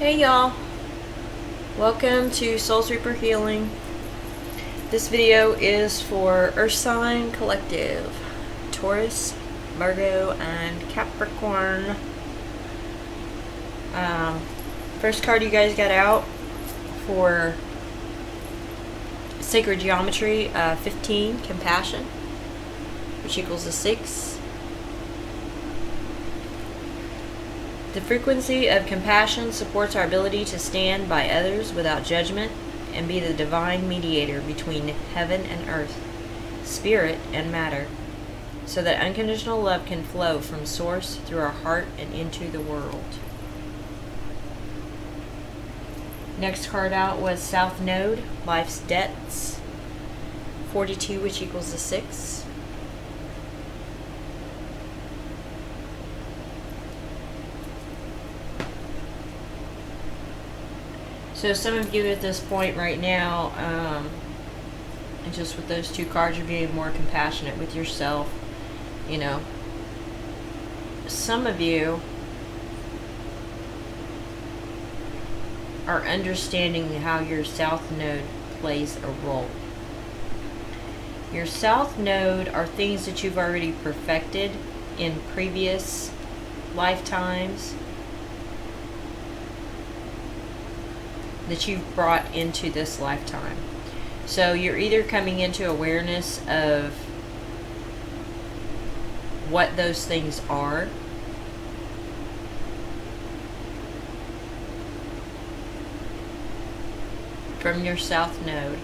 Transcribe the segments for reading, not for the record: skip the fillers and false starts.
Hey y'all, welcome to SoulsReaperHealing. This video is for Earth Sign Collective, Taurus, Virgo, and Capricorn. First card you guys got out for Sacred Geometry, 15, Compassion, which equals a 6. The frequency of compassion supports our ability to stand by others without judgment and be the divine mediator between heaven and earth, spirit and matter, so that unconditional love can flow from source through our heart and into the world. Next card out was South Node, Life's Debts, 42, which equals a 6. So some of you at this point right now, and just with those two cards, you're being more compassionate with yourself. You know, some of you are understanding how your South Node plays a role. Your South Node are things that you've already perfected in previous lifetimes, that you've brought into this lifetime. So you're either coming into awareness of what those things are, from your South Node,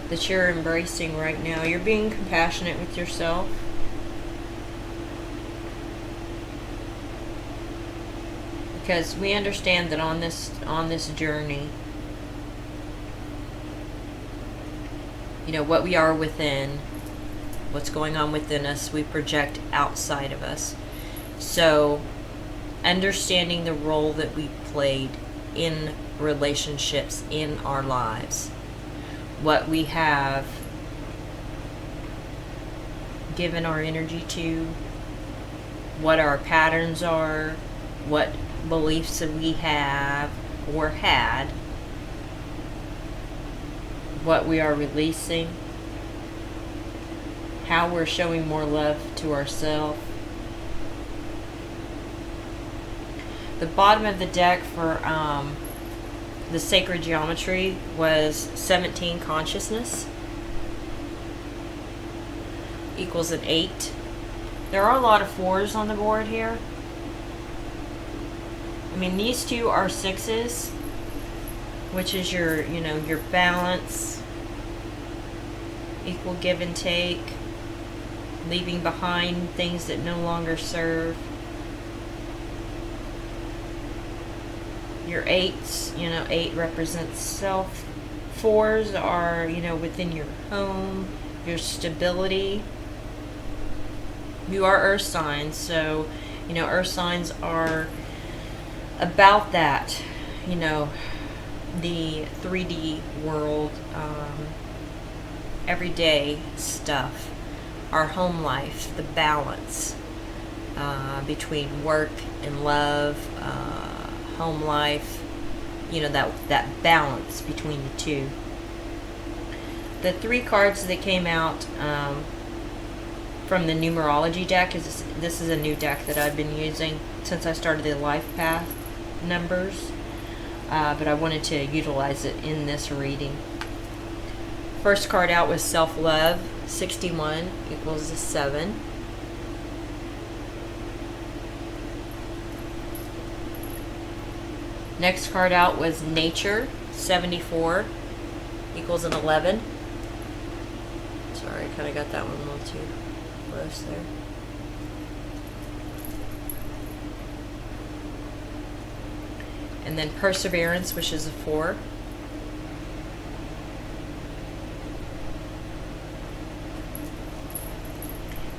that you're embracing right now. You're being compassionate with yourself. Because we understand that on this journey, you know, what we are within, what's going on within us, we project outside of us. So understanding the role that we played in relationships in our lives, what we have given our energy to, what our patterns are, what beliefs that we have or had, what we are releasing, how we're showing more love to ourselves. The bottom of the deck for the Sacred Geometry was 17, Consciousness, equals an 8. There are a lot of 4s on the board here. I mean, these two are 6s, which is your, you know, your balance, equal give and take, leaving behind things that no longer serve. Your 8s, you know, 8 represents self. 4s are, you know, within your home, your stability. You are earth signs, so, you know, earth signs are about that, you know, the 3D world, everyday stuff, our home life, the balance between work and love, home life, you know, that balance between the two. The 3 cards that came out from the numerology deck, this is a new deck that I've been using since I started the life path numbers, but I wanted to utilize it in this reading. First card out was Self-Love, 61, equals a 7. Next card out was Nature, 74, equals an 11. Sorry, I kind of got that one a little too close there. And then Perseverance, which is a 4.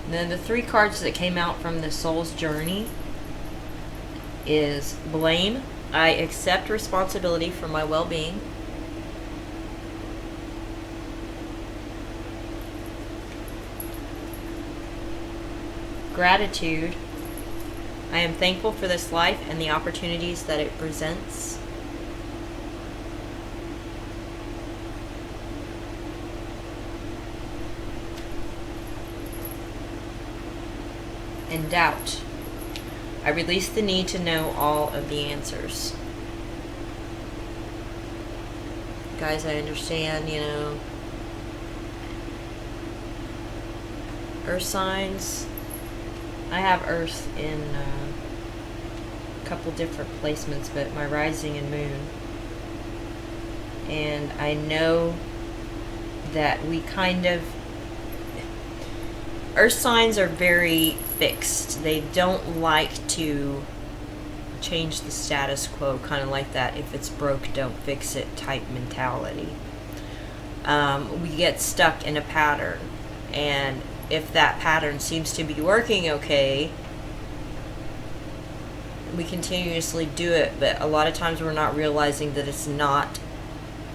And then the 3 cards that came out from the Soul's Journey is Blame. I accept responsibility for my well-being. Gratitude. I am thankful for this life and the opportunities that it presents. And doubt. I release the need to know all of the answers. Guys, I understand, you know, earth signs. I have earth in a couple different placements, but my rising and moon. And I know that we kind of, earth signs are very fixed. They don't like to change the status quo, kind of like that if it's broke, don't fix it type mentality. We get stuck in a pattern, and if that pattern seems to be working okay, we continuously do it, but a lot of times we're not realizing that it's not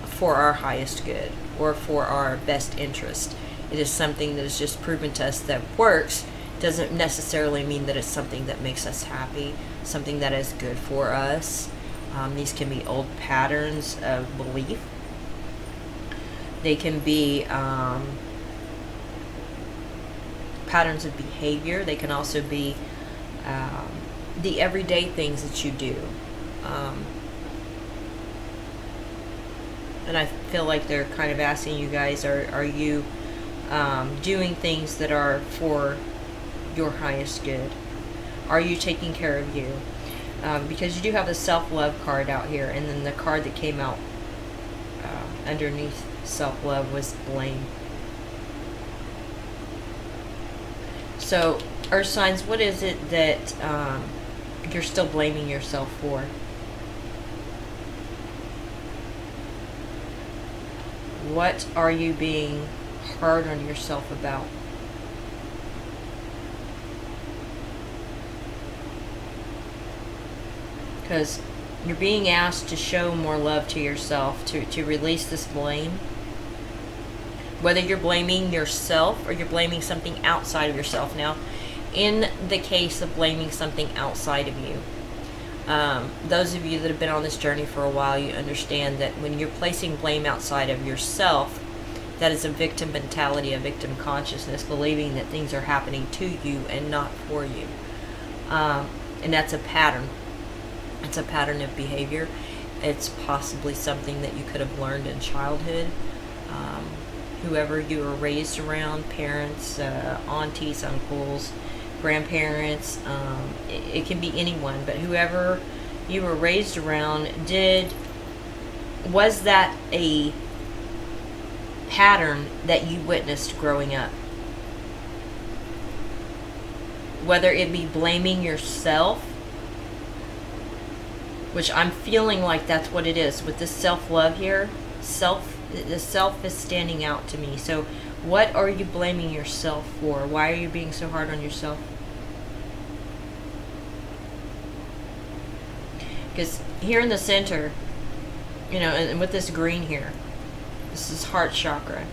for our highest good or for our best interest. It is something that is just proven to us that works. Doesn't necessarily mean that it's something that makes us happy, something that is good for us. These can be old patterns of belief. They can be patterns of behavior. They can also be the everyday things that you do. And I feel like they're kind of asking you guys, are you doing things that are for your highest good? Are you taking care of you? Because you do have the self-love card out here, and then the card that came out underneath self-love was blame. So, earth signs, what is it that you're still blaming yourself for? What are you being hard on yourself about? Because you're being asked to show more love to yourself, to release this blame. Whether you're blaming yourself or you're blaming something outside of yourself. Now, in the case of blaming something outside of you, those of you that have been on this journey for a while, you understand that when you're placing blame outside of yourself, that is a victim mentality, a victim consciousness, believing that things are happening to you and not for you. And that's a pattern. It's a pattern of behavior. It's possibly something that you could have learned in childhood. Whoever you were raised around, parents, aunties, uncles, grandparents, it can be anyone, but whoever you were raised around, was that a pattern that you witnessed growing up? Whether it be blaming yourself, which I'm feeling like that's what it is with this self-love here. The self is standing out to me. So what are you blaming yourself for? Why are you being so hard on yourself? Because here in the center, you know, and with this green here, this is heart chakra.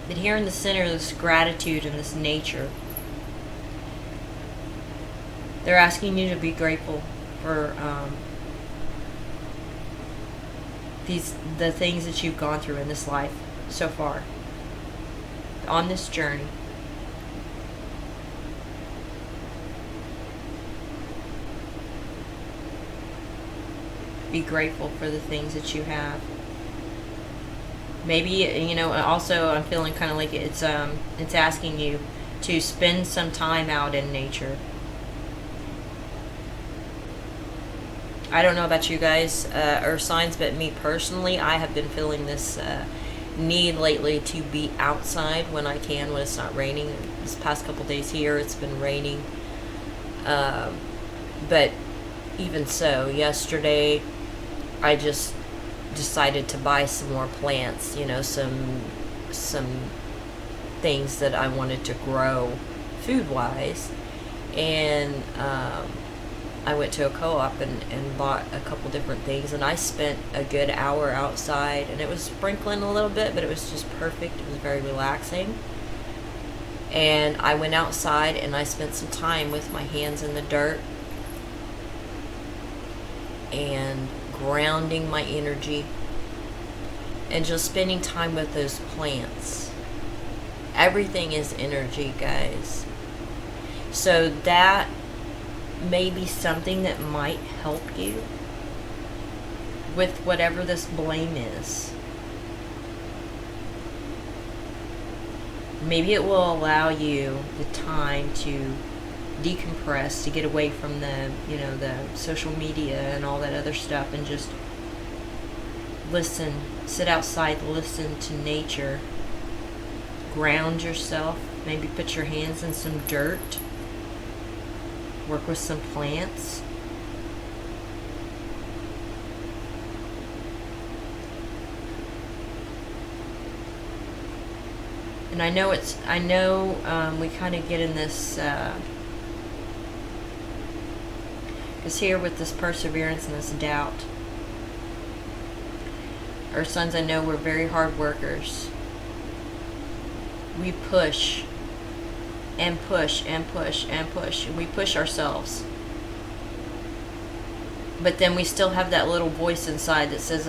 But here in the center, this gratitude and this nature, they're asking you to be grateful for the things that you've gone through in this life so far, on this journey. Be grateful for the things that you have. Maybe, you know, also I'm feeling kind of like it's asking you to spend some time out in nature. I don't know about you guys, earth signs, but me personally, I have been feeling this need lately to be outside when I can, when it's not raining. This past couple days here, it's been raining. But even so, yesterday, I just decided to buy some more plants, you know, some things that I wanted to grow food-wise. And I went to a co-op and bought a couple different things, and I spent a good hour outside, and it was sprinkling a little bit, but it was just perfect. It was very relaxing. And I went outside and I spent some time with my hands in the dirt and grounding my energy and just spending time with those plants. Everything is energy, guys. So that may be something that might help you with whatever this blame is. Maybe it will allow you the time to decompress, to get away from the, you know, the social media and all that other stuff, and just listen, sit outside, listen to nature, ground yourself, maybe put your hands in some dirt, work with some plants. And I know we kind of get in this, because here with this perseverance and this doubt, our sons, I know we're very hard workers. We push and push and push and push. And we push ourselves. But then we still have that little voice inside that says,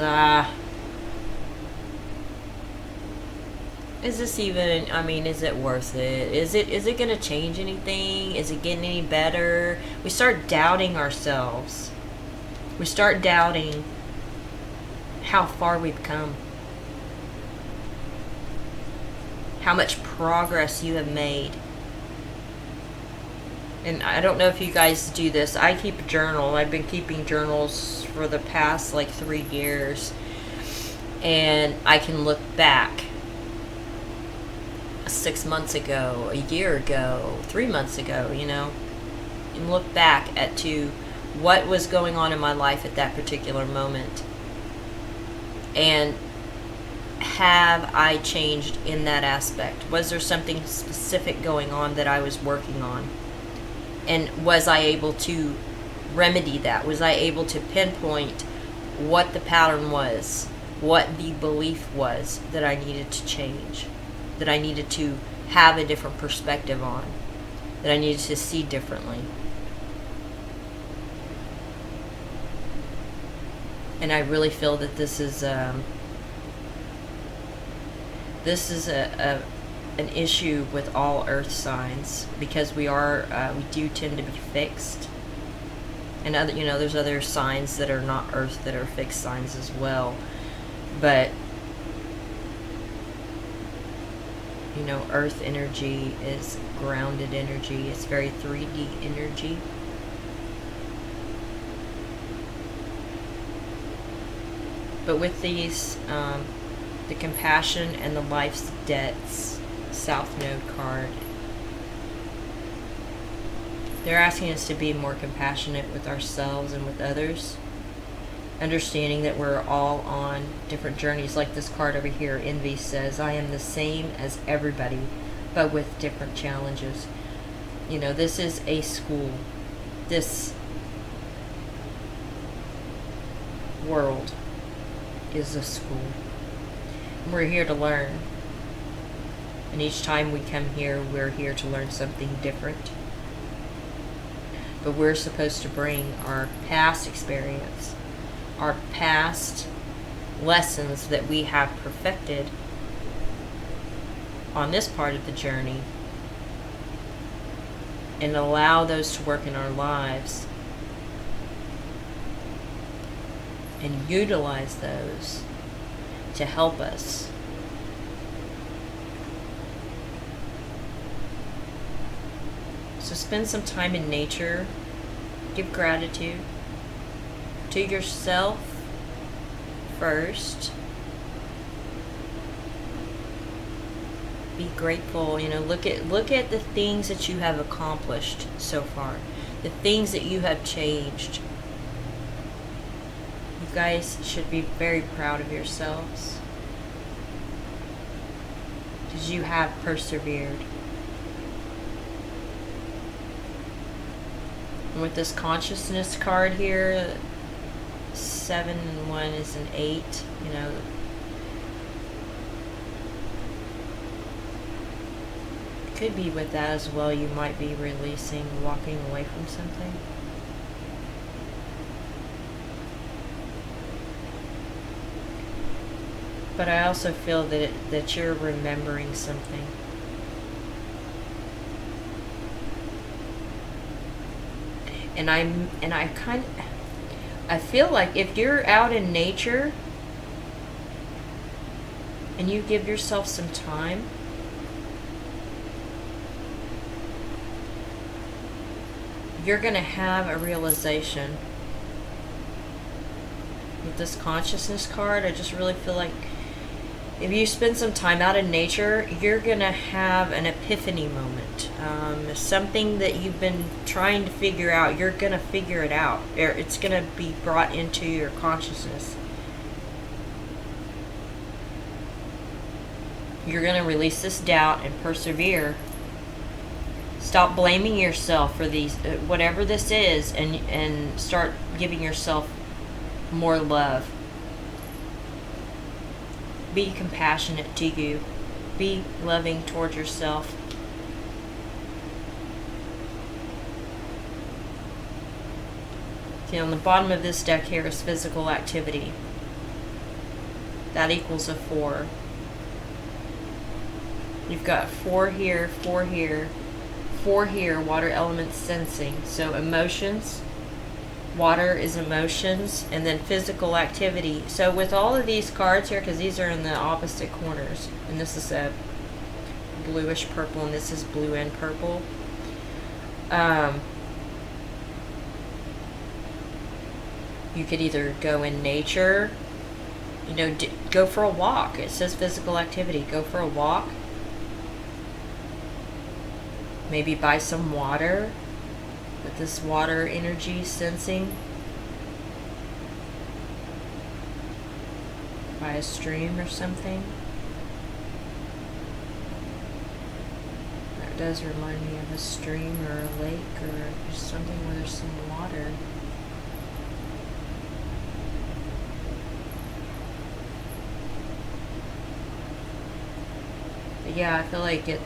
is this even, I mean, is it worth it? Is it going to change anything? Is it getting any better? We start doubting ourselves. We start doubting how far we've come. How much progress you have made. And I don't know if you guys do this. I keep a journal. I've been keeping journals for the past like 3 years. And I can look back 6 months ago, a year ago, 3 months ago, you know, and look back to what was going on in my life at that particular moment. And have I changed in that aspect? Was there something specific going on that I was working on? And was I able to remedy that? Was I able to pinpoint what the pattern was, what the belief was that I needed to change, that I needed to have a different perspective on, that I needed to see differently? And I really feel that this is an issue with all earth signs, because we do tend to be fixed. And other, you know, there's other signs that are not earth that are fixed signs as well. But you know, earth energy is grounded energy. It's very 3D energy. But with these, the compassion and the life's debts South Node card, they're asking us to be more compassionate with ourselves and with others, understanding that we're all on different journeys. Like this card over here, Envy, says, I am the same as everybody, but with different challenges. You know, this is a school. This world is a school. We're here to learn. And each time we come here, we're here to learn something different. But we're supposed to bring our past experience, our past lessons that we have perfected on this part of the journey, and allow those to work in our lives and utilize those to help us. So spend some time in nature. Give gratitude to yourself first. Be grateful. You know, look at the things that you have accomplished so far, the things that you have changed. You guys should be very proud of yourselves, because you have persevered. And with this consciousness card here, 7 and 1 is an 8, you know. Could be with that as well. You might be releasing, walking away from something. But I also feel that you're remembering something. And I feel like if you're out in nature and you give yourself some time, you're going to have a realization. With this consciousness card, I just really feel like if you spend some time out in nature, you're going to have an epiphany moment. Something that you've been trying to figure out, you're going to figure it out. It's going to be brought into your consciousness. You're going to release this doubt and persevere. Stop blaming yourself for these, whatever this is, and start giving yourself more love. Be compassionate to you. Be loving towards yourself. See, on the bottom of this deck here is physical activity. That equals a 4. You've got 4 here, 4 here, 4 here, water element sensing. So emotions, water is emotions, and then physical activity. So with all of these cards here, because these are in the opposite corners, and this is a bluish purple, and this is blue and purple. You could either go in nature, you know, go for a walk. It says physical activity. Go for a walk. Maybe buy some water with this water energy sensing. By a stream or something. That does remind me of a stream or a lake or just something where there's some water. But yeah, I feel like you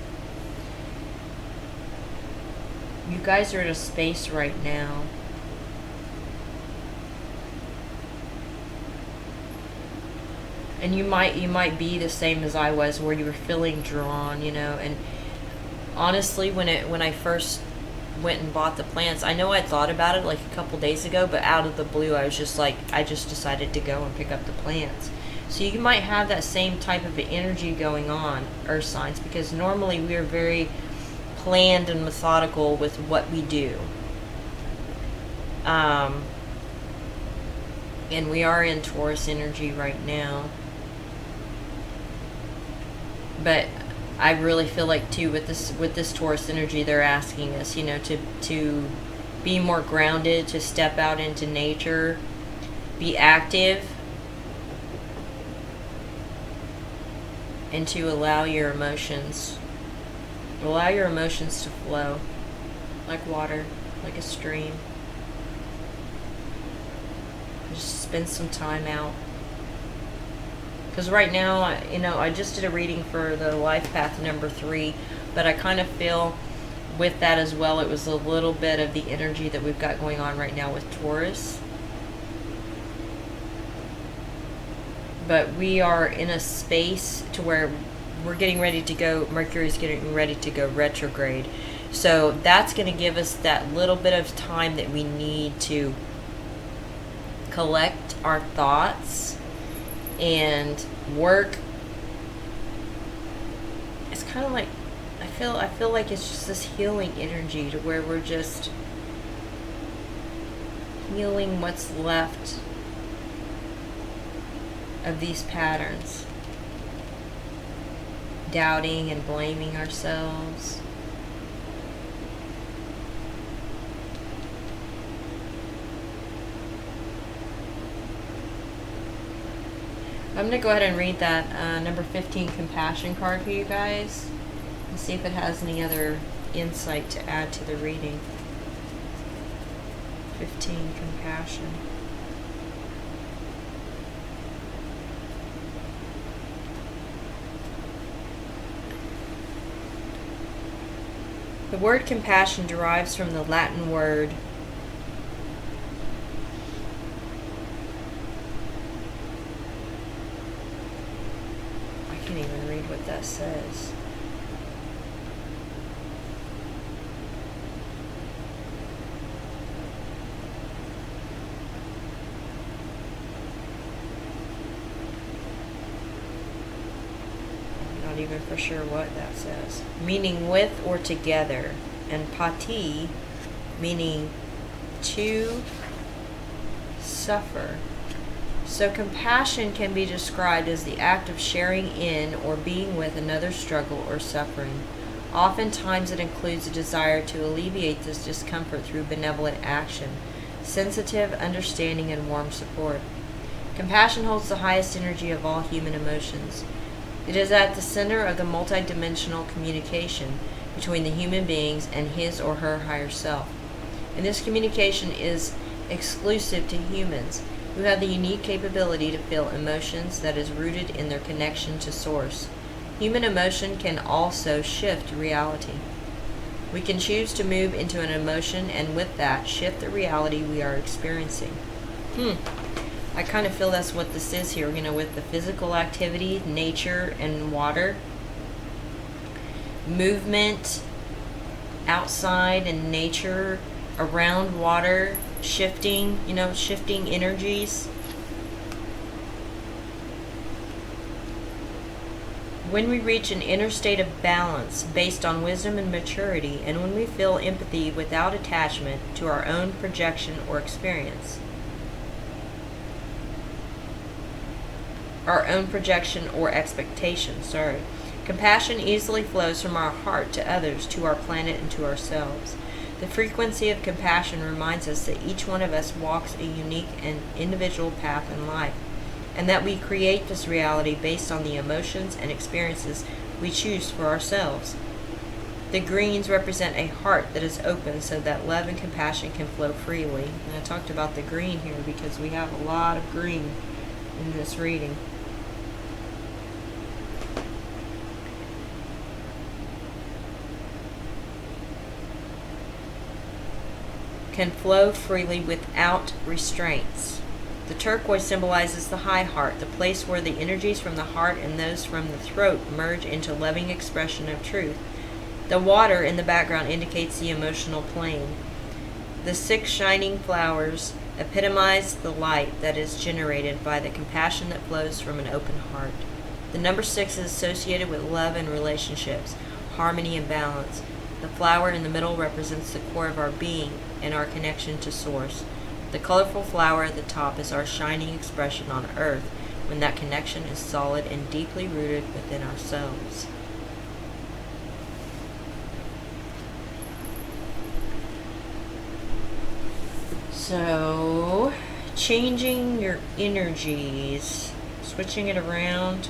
guys are in a space right now and you might be the same as I was, where you were feeling drawn, you know. And honestly, when I first went and bought the plants, I know I thought about it like a couple days ago, but out of the blue I was just like, I just decided to go and pick up the plants. So you might have that same type of energy going on, earth signs, because normally we are very planned and methodical with what we do. And we are in Taurus energy right now. But I really feel like too with this Taurus energy, they're asking us, you know, to be more grounded, to step out into nature, be active, and to allow your emotions to flow like water, like a stream. Just spend some time out. Because right now, you know, I just did a reading for the life path number 3, but I kind of feel with that as well, it was a little bit of the energy that we've got going on right now with Taurus. But we are in a space to where we're getting ready to go, Mercury's getting ready to go retrograde. So that's going to give us that little bit of time that we need to collect our thoughts and work. It's kind of like, I feel like it's just this healing energy to where we're just healing what's left of these patterns. Doubting and blaming ourselves. I'm going to go ahead and read that number 15 compassion card for you guys and see if it has any other insight to add to the reading. 15 compassion. The word compassion derives from the Latin word I can't even read what that says. Not even for sure what that says. Meaning with or together, and pati meaning to suffer. So compassion can be described as the act of sharing in or being with another's struggle or suffering. Oftentimes it includes a desire to alleviate this discomfort through benevolent action, sensitive understanding, and warm support. Compassion holds the highest energy of all human emotions. It is at the center of the multidimensional communication between the human beings and his or her higher self. And this communication is exclusive to humans, who have the unique capability to feel emotions that is rooted in their connection to Source. Human emotion can also shift reality. We can choose to move into an emotion and with that shift the reality we are experiencing. I kind of feel that's what this is here, with the physical activity, nature, and water. Movement outside in nature, around water, shifting energies. When we reach an inner state of balance based on wisdom and maturity, and when we feel empathy without attachment to our own projection or experience, compassion easily flows from our heart to others, to our planet, and to ourselves. The frequency of compassion reminds us that each one of us walks a unique and individual path in life, and that we create this reality based on the emotions and experiences we choose for ourselves. The greens represent a heart that is open so that love and compassion can flow freely. And I talked about the green here because we have a lot of green in this reading. Can flow freely without restraints. The turquoise symbolizes the high heart, the place where the energies from the heart and those from the throat merge into loving expression of truth. The water in the background indicates the emotional plane. The 6 shining flowers epitomize the light that is generated by the compassion that flows from an open heart. The number 6 is associated with love and relationships, harmony and balance. The flower in the middle represents the core of our being and our connection to Source. The colorful flower at the top is our shining expression on earth when that connection is solid and deeply rooted within ourselves. So, changing your energies, switching it around,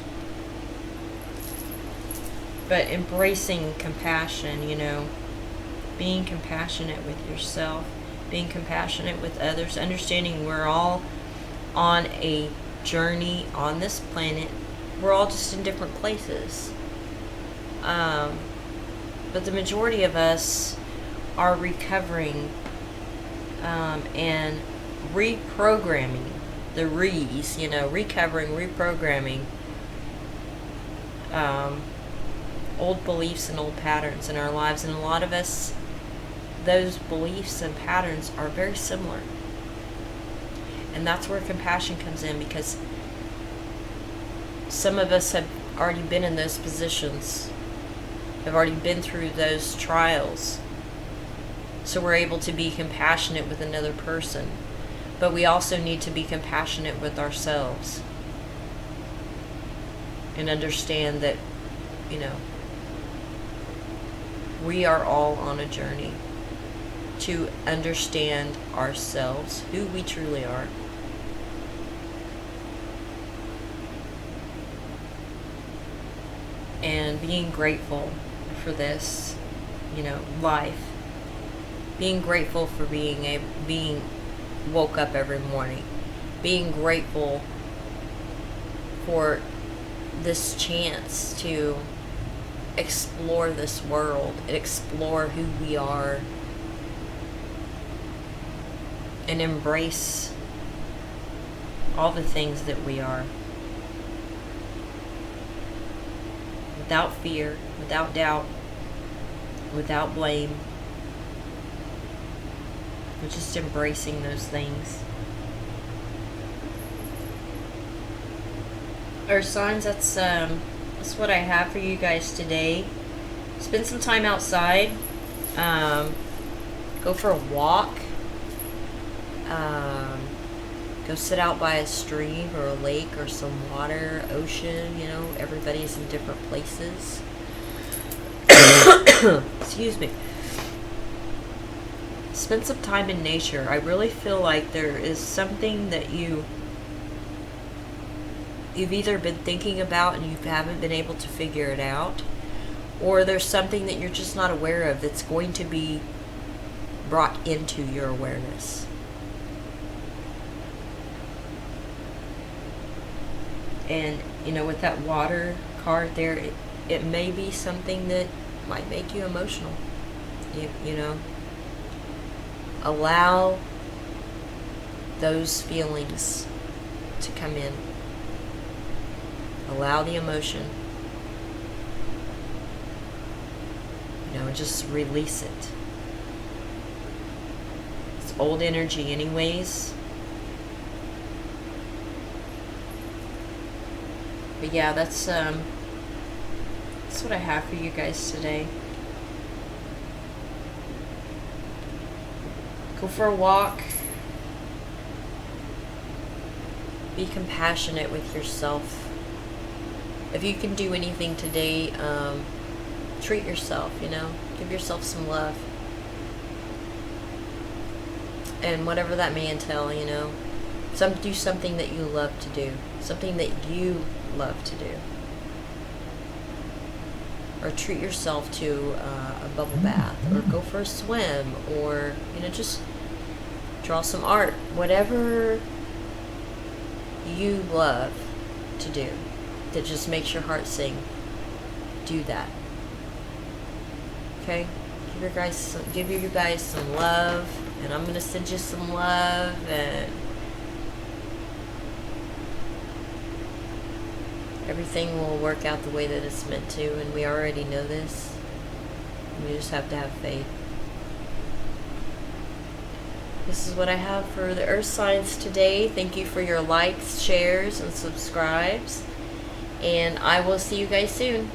but embracing compassion, being compassionate with yourself, being compassionate with others, understanding we're all on a journey on this planet. We're all just in different places. But the majority of us are recovering and reprogramming the recovering, reprogramming old beliefs and old patterns in our lives. And a lot of us, those beliefs and patterns are very similar. And that's where compassion comes in, because some of us have already been in those positions, have already been through those trials. So we're able to be compassionate with another person. But we also need to be compassionate with ourselves. And understand that, we are all on a journey to understand ourselves, who we truly are. And being grateful for this, life. Being grateful for being woke up every morning. Being grateful for this chance to explore this world and explore who we are and embrace all the things that we are without fear, without doubt, without blame. We're just embracing those things. Earth signs, that's what I have for you guys today. Spend some time outside. Go for a walk. Go sit out by a stream or a lake or some water, ocean, you know, everybody's in different places. Excuse me. Spend some time in nature. I really feel like there is something that you've either been thinking about and you haven't been able to figure it out, or there's something that you're just not aware of that's going to be brought into your awareness. And, you know, with that water card there, it may be something that might make you emotional. You know, allow those feelings to come in. Allow the emotion. You know, just release it. It's old energy anyways. But yeah, that's what I have for you guys today. Go for a walk. Be compassionate with yourself. If you can do anything today, treat yourself, you know. Give yourself some love. And whatever that may entail, you know. Do something that you love to do. Something that you love to do. Or treat yourself to a bubble bath. Or go for a swim. Or, you know, just draw some art. Whatever you love to do that just makes your heart sing, do that. Okay? Give you guys some love, and I'm gonna send you some love, and everything will work out the way that it's meant to, and we already know this. We just have to have faith. This is what I have for the Earth signs today. Thank you for your likes, shares, and subscribes. And I will see you guys soon.